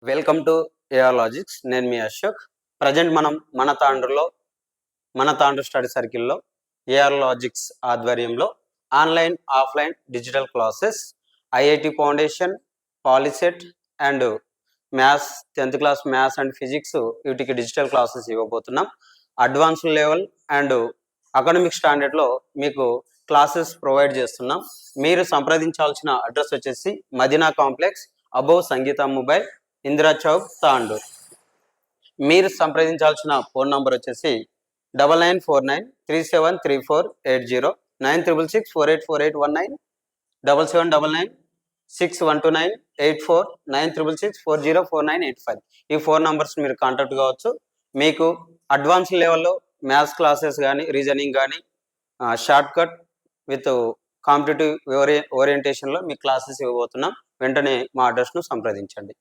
Welcome to AR logics. నేను మీ Ashok. Present మనం మన తాండ్రు స్టడీ సర్కిల్లో ఏఆర్ లాజిక్స్ ఆధ్వర్యంలో online offline digital classes IIT foundation, Polycet and maths 10th class maths and physics వీటికి digital classes ఇవ్వబోతున్నాం. Advanced level and academic స్టాండర్డ్లో మీకు క్లాసెస్ ప్రొవైడ్ చేస్తున్నాం. మీరు సంప్రదించాల్సిన అడ్రస్ వచ్చేసి Madina complex above Sangeetha mobile, Indira Chowk, Tandur. మీరు సంప్రదించాల్సిన ఫోన్ నంబర్ వచ్చేసి 9949373480, 9664848819, 7799612984, 9666404985. ఈ 4 నంబర్స్ మీరు కాంటాక్ట్ కావచ్చు. మీకు అడ్వాన్స్ లెవెల్లో మ్యాథ్స్ క్లాసెస్ కానీ, రీజనింగ్ కానీ, షార్ట్ కట్ విత్ కాంపిటేటివ్ ఓరియంటేషన్లో మీ క్లాసెస్ ఇవ్వబోతున్నాం. వెంటనే మా అడ్రస్ను సంప్రదించండి.